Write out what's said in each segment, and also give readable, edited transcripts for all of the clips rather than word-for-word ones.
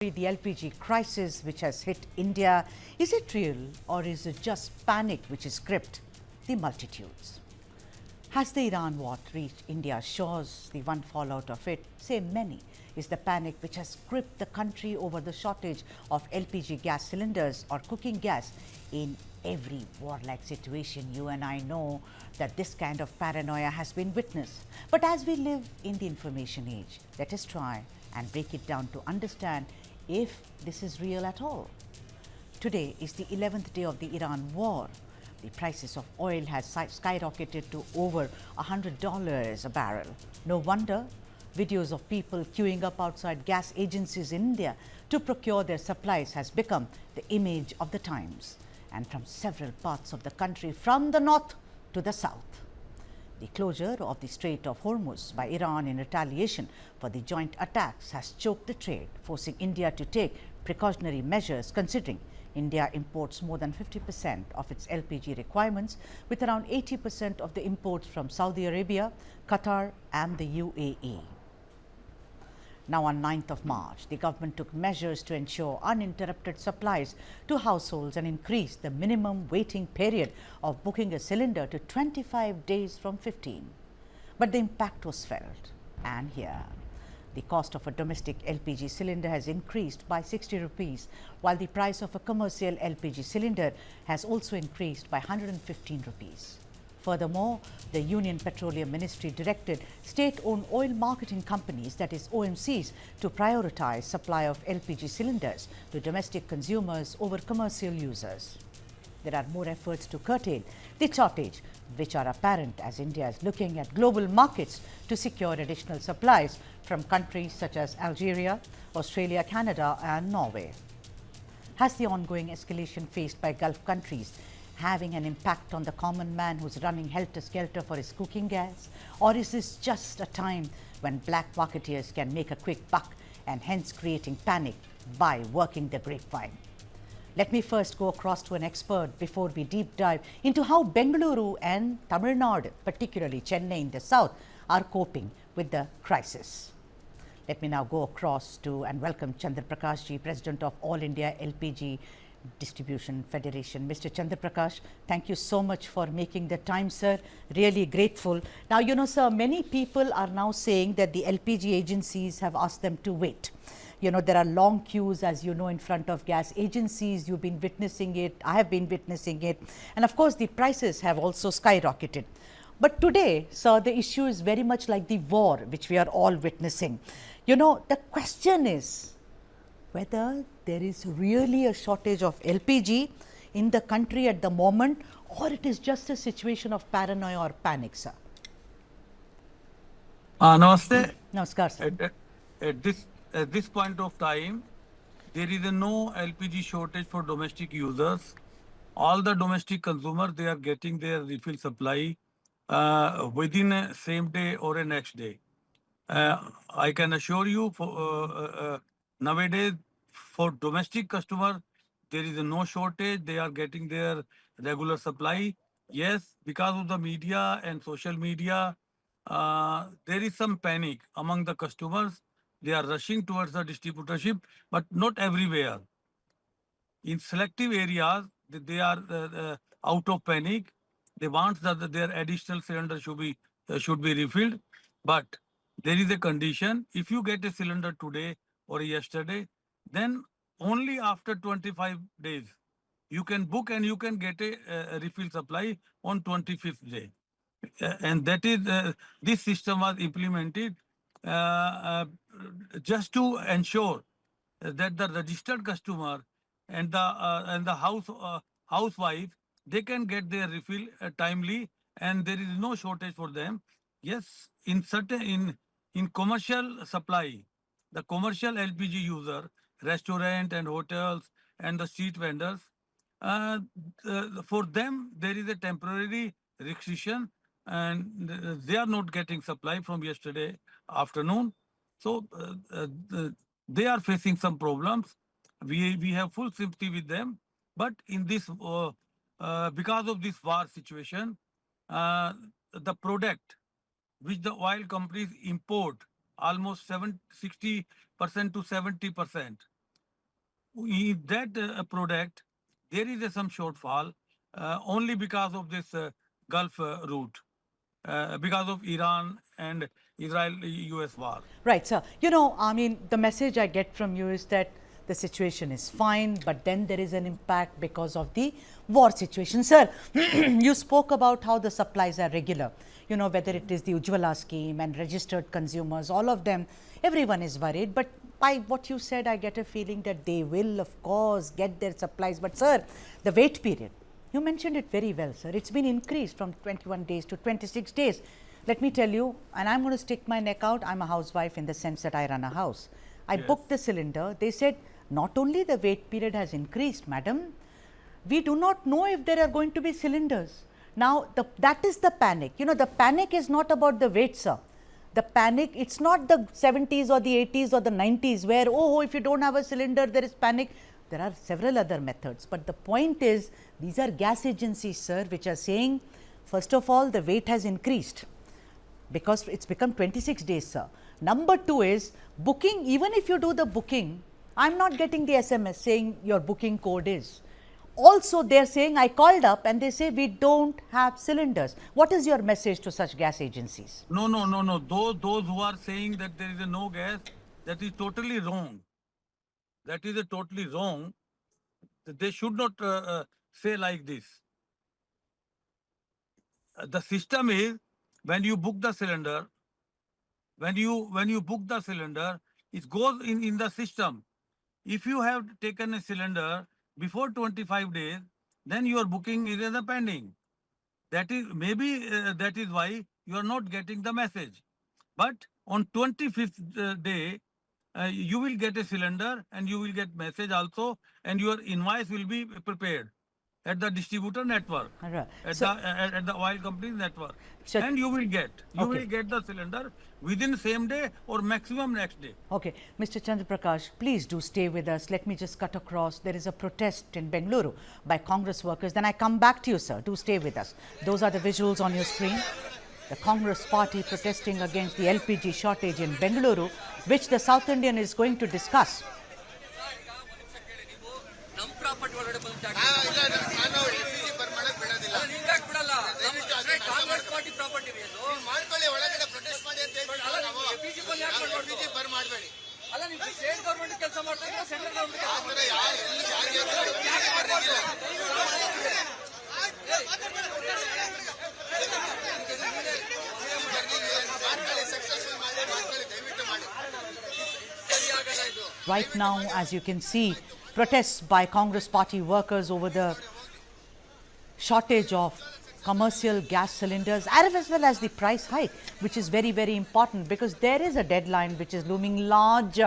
The LPG crisis which has hit India, is it real or is it just panic which has gripped the multitudes? Has the Iran war reached India's shores? The one fallout of it, say many, is the panic which has gripped the country over the shortage of LPG gas cylinders or cooking gas. In every warlike situation, you and I know that this kind of paranoia has been witnessed. But as we live in the information age, let us try and break it down to understand if this is real at all. Today is the 11th day of the Iran war. The prices of oil has skyrocketed to over $100 a barrel. No wonder videos of people queuing up outside gas agencies in India to procure their supplies has become the image of the times, and from several parts of the country, from the north to the south. The closure of the Strait of Hormuz by Iran in retaliation for the joint attacks has choked the trade, forcing India to take precautionary measures, considering India imports more than 50% of its LPG requirements, with around 80% of the imports from Saudi Arabia, Qatar and the UAE. Now, on 9th of March, the government took measures to ensure uninterrupted supplies to households and increased the minimum waiting period of booking a cylinder to 25 days from 15. But the impact was felt, and here, the cost of a domestic LPG cylinder has increased by 60 rupees, while the price of a commercial LPG cylinder has also increased by 115 rupees. Furthermore, the Union Petroleum Ministry directed state-owned oil marketing companies, that is OMCs, to prioritize supply of LPG cylinders to domestic consumers over commercial users. There are more efforts to curtail the shortage, which are apparent as India is looking at global markets to secure additional supplies from countries such as Algeria, Australia, Canada and Norway. Has the ongoing escalation faced by Gulf countries having an impact on the common man who's running helter-skelter for his cooking gas? Or is this just a time when black marketeers can make a quick buck and hence creating panic by working the grapevine? Let me first go across to an expert before we deep dive into how Bengaluru and Tamil Nadu, particularly Chennai in the south, are coping with the crisis. Let me now go across to and welcome Chandra Prakash ji, President of All India LPG Distribution Federation. Mr. Chandra Prakash, thank you so much for making the time, sir. Really grateful. Now, you know, sir, many people are now saying that the LPG agencies have asked them to wait. You know, there are long queues, as you know, in front of gas agencies. You've been witnessing it. I have been witnessing it. And of course, the prices have also skyrocketed. But today, sir, the issue is very much like the war, which we are all witnessing. You know, the question is whether there is really a shortage of LPG in the country at the moment, or it is just a situation of paranoia or panic, sir. Namaste. Namaskar, sir. At this point of time, there is no LPG shortage for domestic users. All the domestic consumers, they are getting their refill supply within a same day or a next day. I can assure you, for nowadays, for domestic customer, there is no shortage. They are getting their regular supply. Yes, because of the media and social media, there is some panic among the customers. They are rushing towards the distributorship, but not everywhere. In selective areas, they are out of panic. They want that their additional cylinder should be refilled, but there is a condition. If you get a cylinder today or yesterday, then only after 25 days you can book and you can get a refill supply on 25th day. And that is this system was implemented just to ensure that the registered customer and the housewife, they can get their refill timely, and there is no shortage for them. Yes, in commercial supply, the commercial LPG user, restaurant and hotels and the street vendors, for them there is a temporary restriction, and they are not getting supply from yesterday afternoon. So they are facing some problems. We have full sympathy with them, but in this because of this war situation, the product which the oil companies import almost 60% to 70%, in that product, there is some shortfall only because of this Gulf route, because of Iran and Israel-US war. Right, sir. You know, I mean, the message I get from you is that the situation is fine, but then there is an impact because of the war situation. Sir, you spoke about how the supplies are regular. You know, whether it is the Ujjwala scheme and registered consumers, all of them, everyone is worried. But by what you said, I get a feeling that they will, of course, get their supplies. But, sir, the wait period, you mentioned it very well, sir. It's been increased from 21 days to 26 days. Let me tell you, and I'm going to stick my neck out, I'm a housewife in the sense that I run a house. I booked the cylinder. They said, not only the wait period has increased, madam, we do not know if there are going to be cylinders. Now, that is the panic. You know, the panic is not about the wait, sir. The panic, it's not the 70s or the 80s or the 90s where, oh, if you don't have a cylinder, there is panic. There are several other methods. But the point is, these are gas agencies, sir, which are saying, first of all, the wait has increased because it's become 26 days, sir. Number two is booking. Even if you do the booking, I'm not getting the SMS saying your booking code is. Also, they are saying, I called up and they say we don't have cylinders. What is your message to such gas agencies? No. Those who are saying that there is no gas, that is totally wrong. That is totally wrong. They should not say like this. The system is, when you book the cylinder, when you book the cylinder, it goes in the system. If you have taken a cylinder before 25 days, then your booking is in the pending. That is maybe that is why you are not getting the message. But on 25th day, you will get a cylinder and you will get message also, and your invoice will be prepared at the distributor network, Right. at the oil company's network, So- and you will get the cylinder within same day or maximum next day. Okay, Mr. Chandra Prakash, please do stay with us. Let me just cut across. There is a protest in Bengaluru by Congress workers. Then I come back to you, sir. Do stay with us. Those are the visuals on your screen. The Congress party protesting against the LPG shortage in Bengaluru, which the South Indian is going to discuss. Right now, as you can see, protests by Congress party workers over the shortage of commercial gas cylinders as well as the price hike, which is very, very important because there is a deadline which is looming large.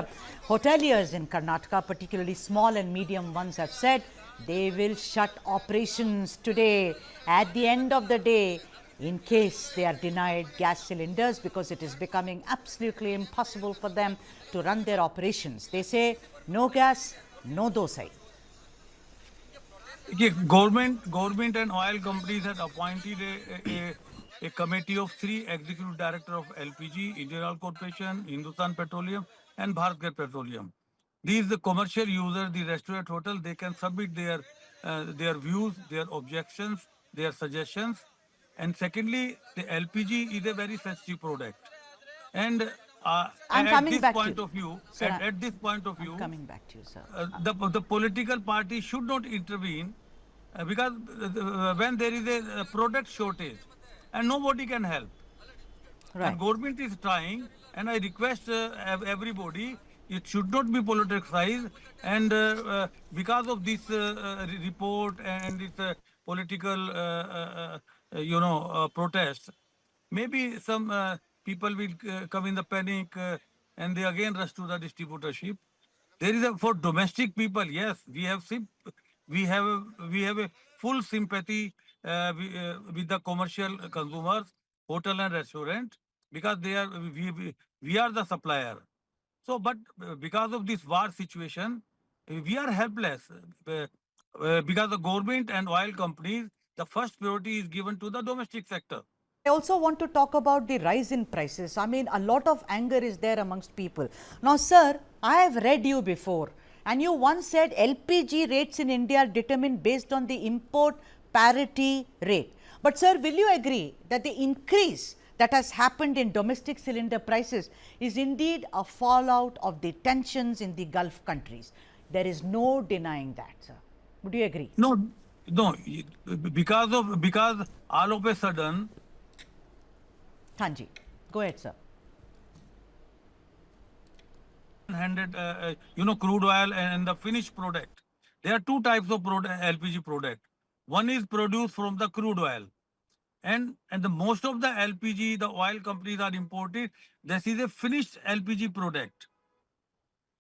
Hoteliers in Karnataka, particularly small and medium ones, have said they will shut operations today at the end of the day in case they are denied gas cylinders, because it is becoming absolutely impossible for them to run their operations. They say no gas, no dosai. Government and oil companies had appointed a committee of 3 executive directors of LPG, Indian Oil Corporation, Hindustan Petroleum, and Bharat Gas Petroleum. These the commercial users, the restaurant hotel, they can submit their views, their objections, their suggestions. And secondly, the LPG is a very sensitive product. And I'm at coming this back point to you. of view, Sir, at this point of view, I'm coming back to you, sir. the political party should not intervene because when there is a product shortage and nobody can help. Right. And government is trying, and I request everybody, it should not be politicized. And because of this report and this political, protest, maybe some people will come in the panic and they again rush to the distributorship. There is for domestic people, yes, we have a full sympathy with the commercial consumers, hotel and restaurant, because we are the supplier. So, but because of this war situation, we are helpless because the government and oil companies, the first priority is given to the domestic sector. I also want to talk about the rise in prices. I mean, a lot of anger is there amongst people. Now, sir, I have read you before And you once said LPG rates in India are determined based on the import parity rate. But sir, will you agree that the increase that has happened in domestic cylinder prices is indeed a fallout of the tensions in the Gulf countries? There is no denying that, sir. Would you agree? No, no, because all of a sudden, Thanji, go ahead, sir. handed, crude oil and the finished product. There are two types of LPG product. One is produced from the crude oil, and the most of the LPG, the oil companies are imported. This is a finished LPG product.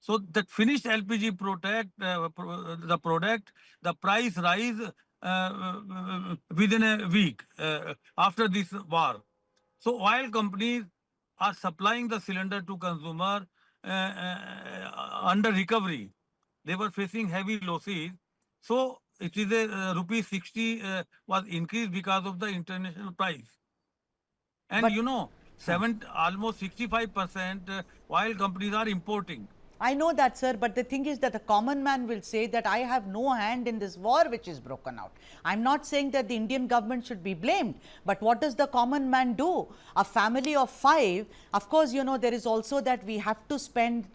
So that finished LPG the product, the price rise within a week after this war. So oil companies are supplying the cylinder to consumer under recovery. They were facing heavy losses. So it is a rupees 60 was increased because of the international price. And But- almost 65% oil companies are importing. I know that, sir, but the thing is that the common man will say that I have no hand in this war which is broken out. I'm not saying that the Indian government should be blamed, but what does the common man do? A family of 5, of course, there is also that we have to spend,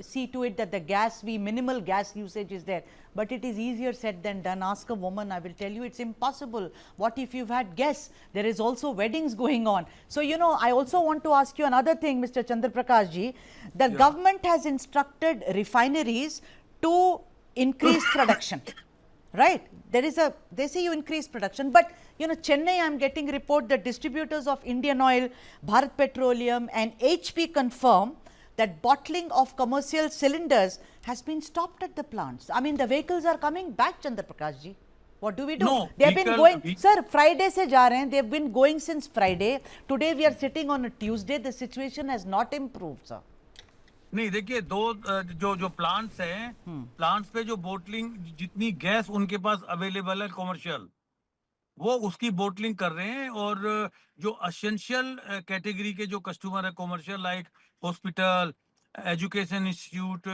see to it that the minimal gas usage is there, but it is easier said than done. Ask a woman, I will tell you it's impossible. What if you've had guests? There is also weddings going on. So, I also want to ask you another thing, Mr. Chandra Prakash ji. The government has instructed refineries to increase production, right? They say you increase production, but Chennai, I'm getting report that distributors of Indian Oil, Bharat Petroleum and HP confirm that bottling of commercial cylinders has been stopped at the plants. I mean, the vehicles are coming back, Chandra Prakash ji. What do we do? No, they have been going, sir, Friday se ja rahe hain. They have been going since Friday. Today we are sitting on a Tuesday. The situation has not improved, sir. नहीं देखिए जो plants हैं plants पे जो bottling जितनी gas उनके पास available है commercial वो उसकी बोटलिंग कर रहे हैं और जो असेंशियल कैटेगरी के जो कस्टमर है commercial like hospital education institute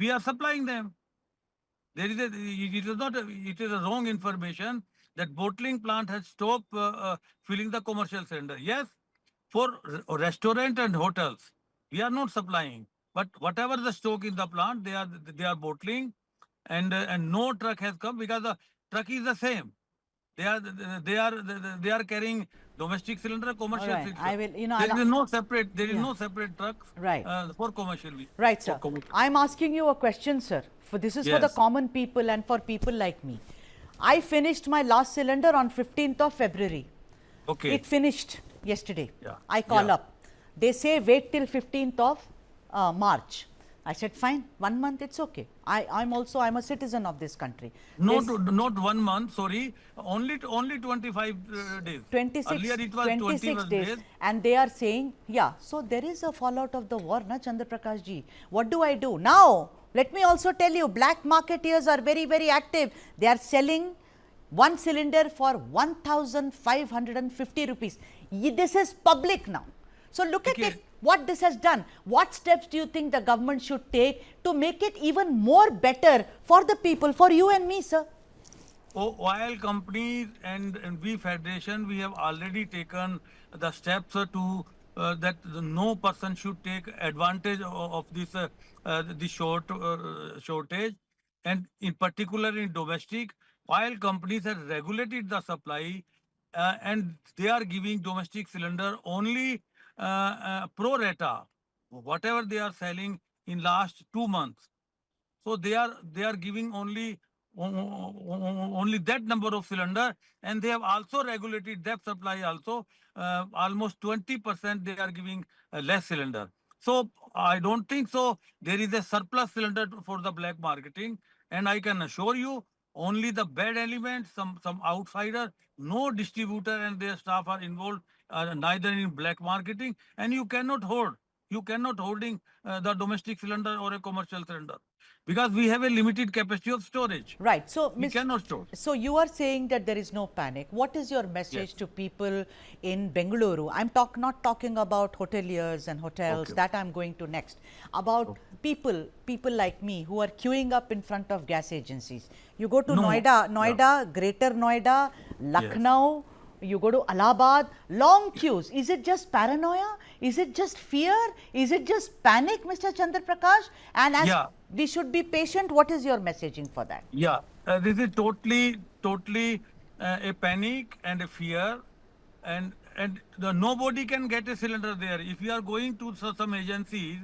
we are supplying them it is a wrong information that bottling plant has stopped filling the commercial cylinder. Yes, for restaurant and hotels we are not supplying, but whatever the stock in the plant they are bottling, and no truck has come because the truck is the same. They are carrying domestic cylinder, commercial cylinder. I will, there is no separate trucks right. For commercial. Right, sir. I'm asking you a question, sir. This is for the common people and for people like me. I finished my last cylinder on 15th of February. Okay. It finished yesterday. Yeah. I call up. They say wait till 15th of March. I said, fine, 1 month, it's okay. I'm a citizen of this country. Not 1 month, sorry, only 25 days. 26, Earlier it was 26 days. And they are saying, so there is a fallout of the war, na Chandra Prakash ji. What do I do? Now, let me also tell you, black marketeers are very, very active. They are selling one cylinder for 1,550 rupees. This is public now. So look at it, what this has done. What steps do you think the government should take to make it even more better for the people, for you and me, sir? Oil companies and we federation, we have already taken the steps to that no person should take advantage of this shortage, and in particular in domestic, oil companies have regulated the supply and they are giving domestic cylinder only pro rata, whatever they are selling in last 2 months. So they are giving only that number of cylinder, and they have also regulated that supply also. Almost 20% they are giving less cylinder. So I don't think so there is a surplus cylinder for the black marketing, and I can assure you only the bad elements, some outsider, no distributor and their staff are involved neither in black marketing, and you cannot hold you cannot holding the domestic cylinder or a commercial cylinder, because we have a limited capacity of storage. Right. So, We cannot store. So you are saying that there is no panic. What is your message Yes. to people in Bengaluru? I'm not talking about hoteliers and hotels. Okay. That I'm going to next. About people like me who are queuing up in front of gas agencies. You go to No. Noida, Greater Noida, Lucknow. You go to Allahabad, long queues. Is it just paranoia? Is it just fear? Is it just panic, Mr. Chandra Prakash? And as we should be patient, what is your messaging for that? Yeah, this is totally a panic and a fear, and nobody can get a cylinder there. If you are going to some agencies,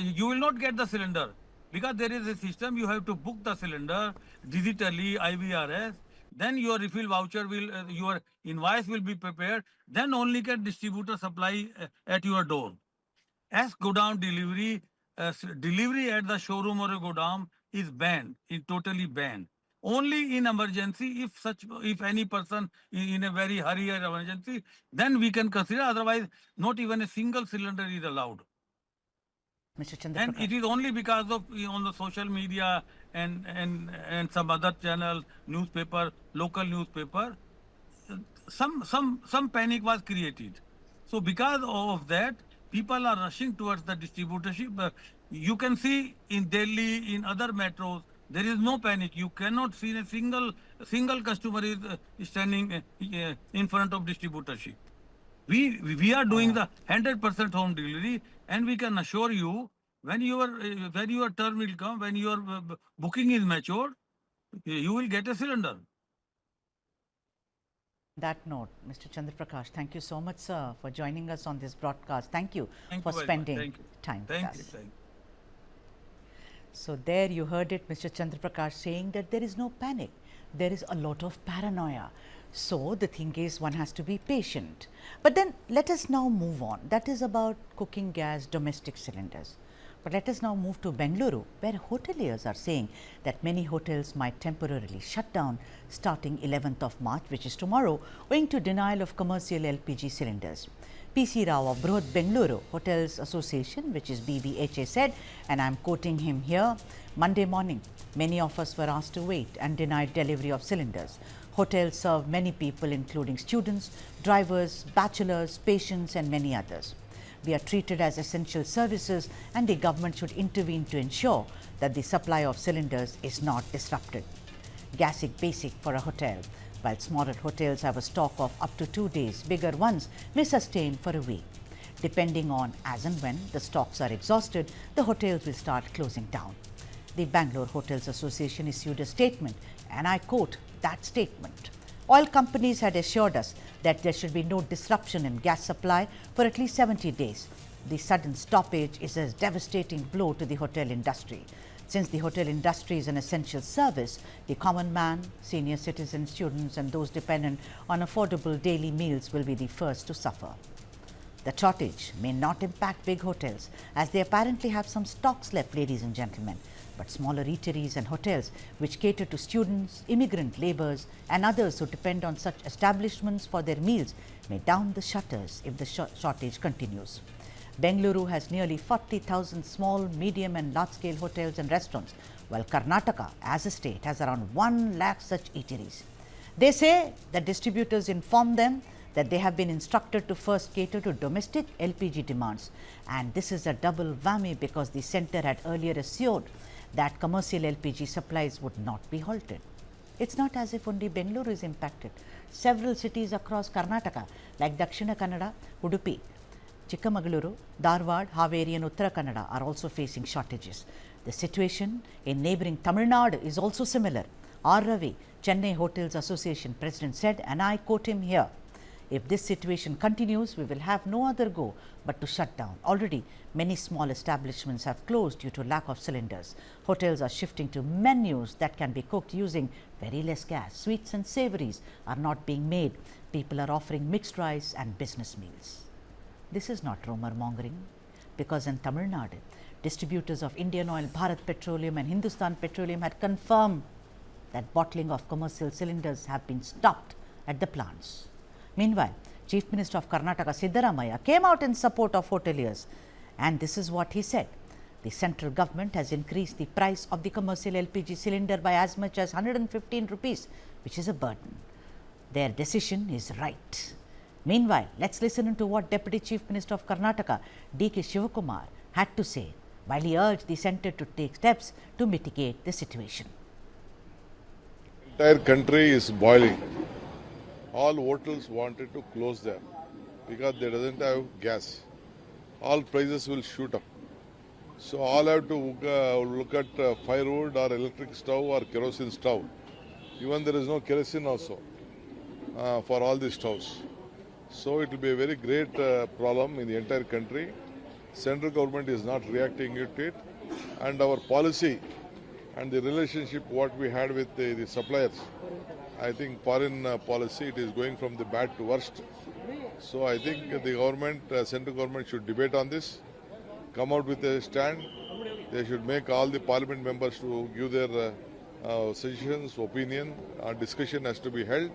you will not get the cylinder, because there is a system. You have to book the cylinder digitally, IVRS. Then your refill voucher will, your invoice will be prepared. Then only can distributor supply at your door. As godown delivery, delivery at the showroom or a godown is banned, is totally banned. Only in emergency, if any person in a very hurry or emergency, then we can consider. Otherwise, not even a single cylinder is allowed. Mr. Chandra And Prakash. it is only because of on the social media and some other channel, newspaper, local newspaper, some panic was created. So because of that, people are rushing towards the distributorship. You can see in Delhi, in other metros, there is no panic. You cannot see a single customer is standing in front of distributorship. We are doing the 100% home delivery, and we can assure you, when your turn will come, when your booking is matured, you will get a cylinder. That note, Mr. Chandra Prakash, thank you so much, sir, for joining us on this broadcast. Thank you for spending time with us. Thank you. So there you heard it, Mr. Chandra Prakash saying that there is no panic. There is a lot of paranoia. So the thing is, one has to be patient. But then let us now move on. That is about cooking gas domestic cylinders. But let us now move to Bengaluru, where hoteliers are saying that many hotels might temporarily shut down starting 11th of March, which is tomorrow, owing to denial of commercial LPG cylinders. PC Rao of Bruhat Bengaluru Hotels Association, which is BBHA, said, and I am quoting him here, Monday morning, many of us were asked to wait and denied delivery of cylinders. Hotels serve many people, including students, drivers, bachelors, patients, and many others. We are treated as essential services, and the government should intervene to ensure that the supply of cylinders is not disrupted. Gas is basic for a hotel. While smaller hotels have a stock of up to 2 days, bigger ones may sustain for a week. Depending on as and when the stocks are exhausted, the hotels will start closing down. The Bangalore Hotels Association issued a statement, and I quote that statement. Oil companies had assured us that there should be no disruption in gas supply for at least 70 days. The sudden stoppage is a devastating blow to the hotel industry. Since the hotel industry is an essential service, the common man, senior citizens, students, and those dependent on affordable daily meals will be the first to suffer. The shortage may not impact big hotels, as they apparently have some stocks left, ladies and gentlemen. But smaller eateries and hotels which cater to students, immigrant laborers, and others who depend on such establishments for their meals may down the shutters if the shortage continues. Bengaluru has nearly 40,000 small, medium, and large-scale hotels and restaurants, while Karnataka, as a state, has around 1 lakh such eateries. They say that distributors inform them that they have been instructed to first cater to domestic LPG demands, and this is a double whammy because the centre had earlier assured that commercial LPG supplies would not be halted. It's not as if only Bengaluru is impacted. Several cities across Karnataka like Dakshina Kannada, Udupi, Chikmagaluru, Dharwad, Haveri and Uttara Kannada are also facing shortages. The situation in neighbouring Tamil Nadu is also similar. R. Ravi, Chennai Hotels Association President, said, and I quote him here, if this situation continues, we will have no other go but to shut down. Already, many small establishments have closed due to lack of cylinders. Hotels are shifting to menus that can be cooked using very less gas. Sweets and savouries are not being made. People are offering mixed rice and business meals. This is not rumour mongering, because in Tamil Nadu, distributors of Indian Oil, Bharat Petroleum and Hindustan Petroleum had confirmed that bottling of commercial cylinders have been stopped at the plants. Meanwhile, Chief Minister of Karnataka Siddaramaiah came out in support of hoteliers And this is what he said. The central government has increased the price of the commercial LPG cylinder by as much as 115 rupees, which is a burden. Their decision is right. Meanwhile, let's listen to what Deputy Chief Minister of Karnataka, D.K. Shivakumar, had to say while he urged the centre to take steps to mitigate the situation. Entire country is boiling. All hotels wanted to close them because they doesn't have gas. All prices will shoot up. So all have to look at firewood or electric stove or kerosene stove. Even there is no kerosene also for all these stoves. So it will be a very great problem in the entire country. Central government is not reacting to it, and our policy and the relationship what we had with the suppliers, I think foreign policy, it is going from the bad to worst. So I think the government, central government should debate on this, come out with a stand. They should make all the parliament members to give their suggestions, opinion, discussion has to be held.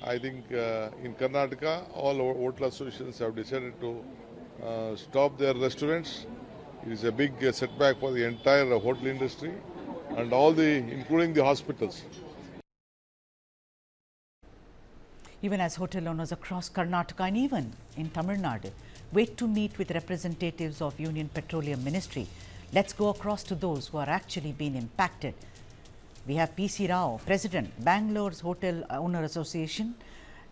I think in Karnataka, all hotel associations have decided to stop their restaurants. It is a big setback for the entire hotel industry and all the, including the hospitals. Even as hotel owners across Karnataka and even in Tamil Nadu wait to meet with representatives of Union Petroleum Ministry, let's go across to those who are actually being impacted. We have P.C. Rao, President, Bangalore's Hotel Owner Association,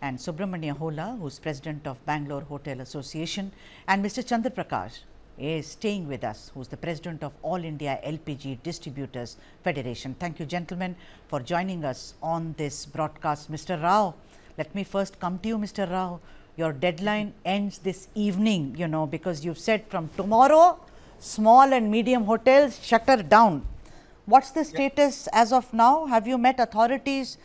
and Subramania Hola, who is President of Bangalore Hotel Association, and Mr. Chandra Prakash is staying with us, who is the President of All India LPG Distributors Federation. Thank you, gentlemen, for joining us on this broadcast. Mr. Rao, let me first come to you, Mr. Rao. Your deadline ends this evening, you know, because you've said from tomorrow, small and medium hotels shutter down. What's the status as of now? Have you met authorities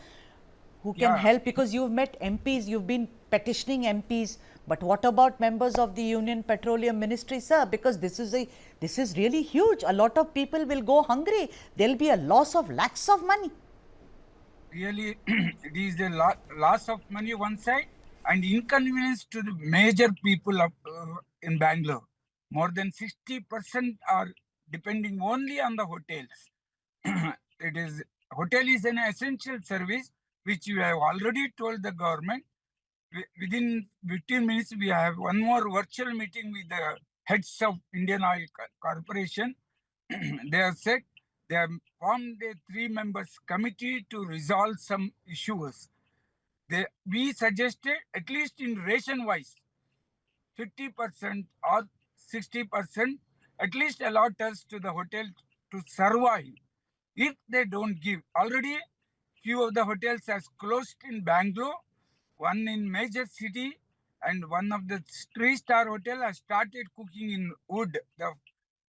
who can help? Because you've met MPs, you've been petitioning MPs, but what about members of the Union Petroleum Ministry, sir? Because this is really huge. A lot of people will go hungry. There'll be a loss of lakhs of money. Really, it is a loss of money one side and inconvenience to the major people of, in Bangalore. More than 60% are depending only on the hotels. Hotel is an essential service which we have already told the government. Within 15 minutes, we have one more virtual meeting with the heads of Indian Oil Corporation. They have said they have formed a 3-members committee to resolve some issues. We suggested at least in ration wise, 50% or 60%, at least allot us to the hotel to survive. If they don't give, already few of the hotels has closed in Bangalore, one in major city, and one of the 3-star hotel has started cooking in wood.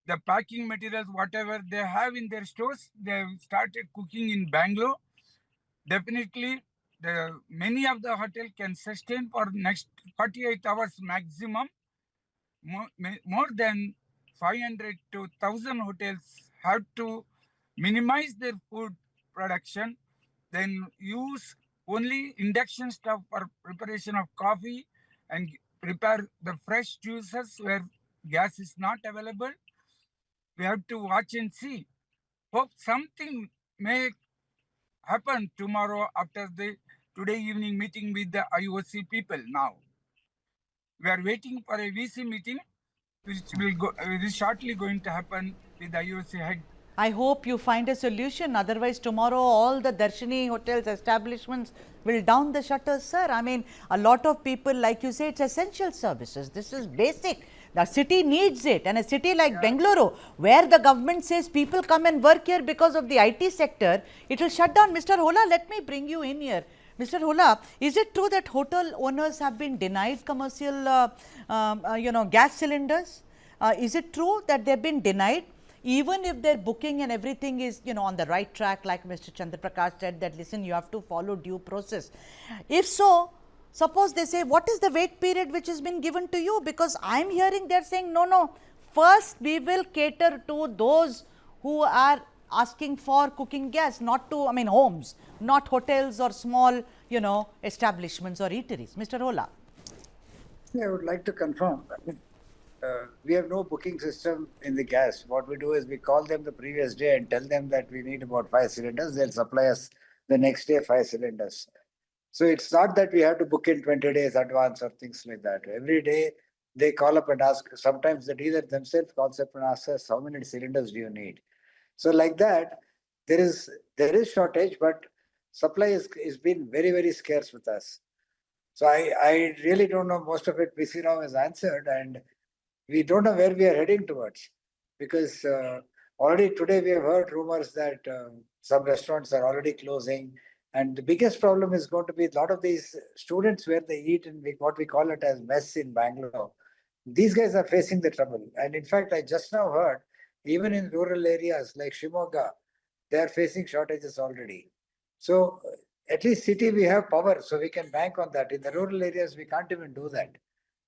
The packing materials, whatever they have in their stores, they have started cooking in Bangalore. Definitely, many of the hotel can sustain for next 48 hours maximum. More than 500 to 1,000 hotels have to minimize their food production, then use only induction stove for preparation of coffee and prepare the fresh juices where gas is not available. We have to watch and see. Hope something may happen tomorrow after the today evening meeting with the IOC people now. We are waiting for a VC meeting which is shortly going to happen with the IOC head. I hope you find a solution. Otherwise, tomorrow all the Darshini hotels, establishments will down the shutters, sir. I mean, a lot of people, like you say, it's essential services. This is basic. The city needs it. And a city like Bengaluru, where the government says people come and work here because of the IT sector, it will shut down. Mr. Hola, let me bring you in here. Mr. Hola, is it true that hotel owners have been denied commercial, gas cylinders? Is it true that they've been denied? Even if their booking and everything is, on the right track, like Mr. Chandra Prakash said that, listen, you have to follow due process. If so, suppose they say, what is the wait period which has been given to you? Because I'm hearing they're saying, no, first we will cater to those who are asking for cooking gas, not to, homes, not hotels or small, establishments or eateries. Mr. Hola. I would like to confirm. we have no booking system in the gas. What we do is we call them the previous day and tell them that we need about 5 cylinders. They'll supply us the next day 5 cylinders. So it's not that we have to book in 20 days advance or things like that. Every day they call up and ask. Sometimes the dealer themselves calls up and asks us, how many cylinders do you need? So like that, there is shortage, but supply is been very, very scarce with us. So I really don't know. Most of it PC Rao has answered, and we don't know where we are heading towards, because already today we have heard rumors that some restaurants are already closing, and the biggest problem is going to be a lot of these students where they eat in what we call it as mess in Bangalore. These guys are facing the trouble, and in fact, I just now heard even in rural areas like Shimoga, they are facing shortages already. So at least city we have power, so we can bank on that. In the rural areas, we can't even do that.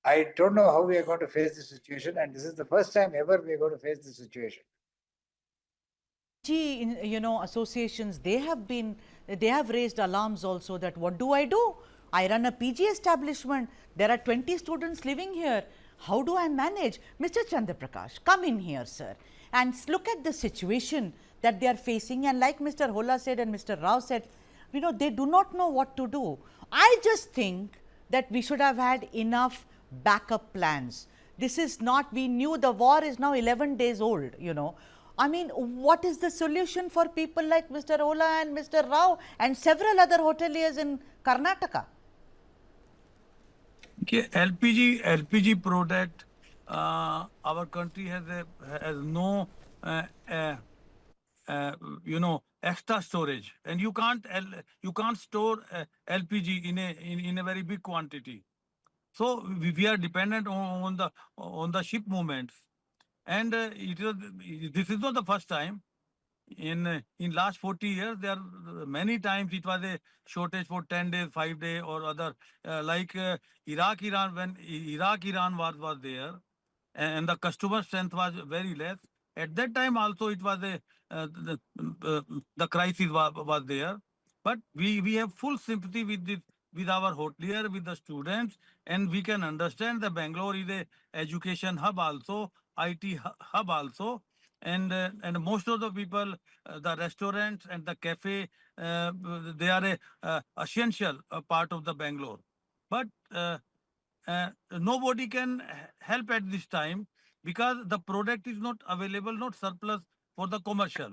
I don't know how we are going to face this situation, and this is the first time ever we are going to face this situation. Associations, they have raised alarms also that what do? I run a PG establishment. There are 20 students living here. How do I manage? Mr. Chandraprakash, come in here, sir, and look at the situation that they are facing. And like Mr. Hola said and Mr. Rao said, they do not know what to do. I just think that we should have had enough backup plans. This is not, we knew the war is now 11 days old, I mean, what is the solution for people like Mr. Ola and Mr. Rao and several other hoteliers in Karnataka? Okay, LPG product, our country has no, extra storage, and you can't store LPG in a very big quantity. So we are dependent on the ship movements, and this is not the first time. In last 40 years, there are many times it was a shortage for 10 days, 5 days, or other Iraq-Iran, when Iraq-Iran was there, and the customer strength was very less. At that time also it was the crisis was there. But we have full sympathy with our hotelier, with the students, and we can understand that Bangalore is a education hub also, IT hub also, and most of the people, the restaurants and the cafe, they are a essential part of the Bangalore. But nobody can help at this time because the product is not available, not surplus for the commercial.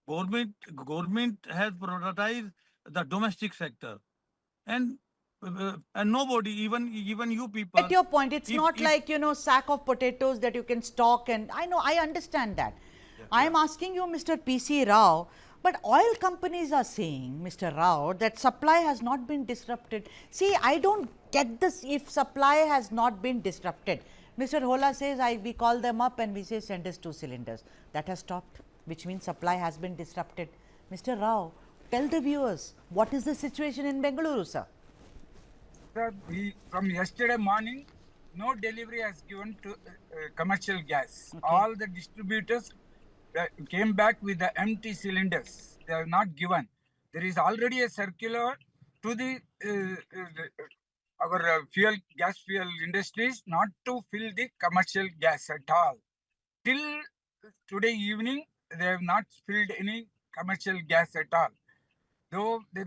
Government has prioritized the domestic sector, and nobody, even you people. At your point, it's not like sack of potatoes that you can stock, and I understand that. I am asking you, Mr. PC Rao, but oil companies are saying, Mr. Rao, that supply has not been disrupted. See, I don't get this. If supply has not been disrupted, Mr. Hola says we call them up and we say send us 2 cylinders. That has stopped, which means supply has been disrupted. Mr. Rao, tell the viewers, what is the situation in Bengaluru, sir? Sir, from yesterday morning, no delivery has given to commercial gas. Okay. All the distributors came back with the empty cylinders. They are not given. There is already a circular to the our gas fuel industries not to fill the commercial gas at all. Till today evening, they have not filled any commercial gas at all. Though the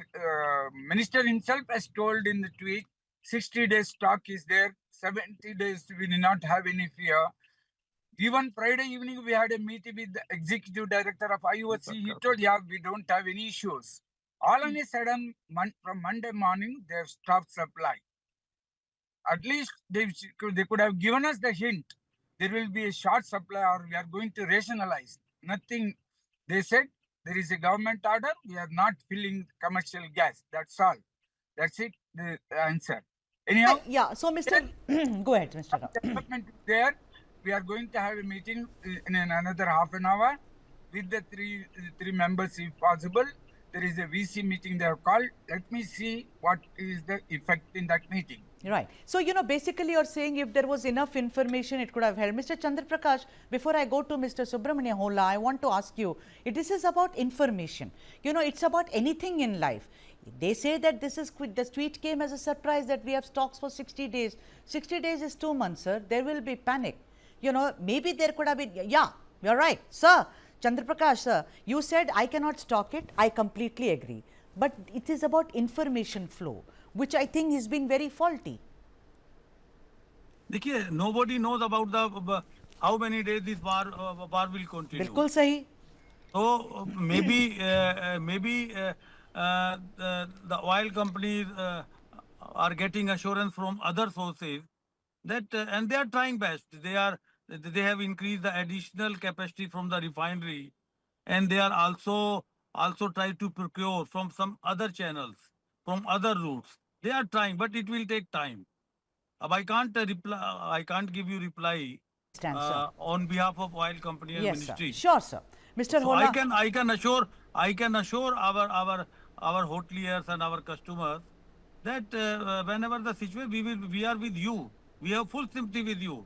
minister himself has told in the tweet, 60 days stock is there, 70 days we did not have any fear. Even Friday evening, we had a meeting with the executive director of IOC. He told, we don't have any issues. All on a sudden, from Monday morning, they have stopped supply. At least they could have given us the hint. There will be a short supply or we are going to rationalize. Nothing. They said, there is a government order. We are not filling commercial gas. That's all. That's it, the answer. Anyhow. So Mr. Go ahead, Mr. Rao. Development is there. We are going to have a meeting in another half an hour with the three members if possible. there is a VC meeting they have called. Let me see what is the effect in that meeting. Right. So, you know, basically you're saying if there was enough information, it could have helped. Mr. Chandra Prakash, before I go to Mr. Subramania Hola, I want to ask you, this is about information. You know, it's about anything in life. They say that the tweet came as a surprise that we have stocks for 60 days. 60 days is 2 months, sir. There will be panic. You know, maybe there could have been, yeah, you're right. Sir, Chandra Prakash, sir, you said I cannot stock it. I completely agree. But it is about information flow, which I think has been very faulty. देखिए, nobody knows about the how many days this war will continue. बिल्कुल सही. So maybe the oil companies are getting assurance from other sources that and they are trying best. They have increased the additional capacity from the refinery, and they are also try to procure from some other channels, from other routes. They are trying, but it will take time. I can't I can't give you reply on behalf of oil company and Yes, ministry. sir. Sure, sir. Mr. So Hola. I can assure our hoteliers and our customers that whenever the situation, we are with you. We have full sympathy with you.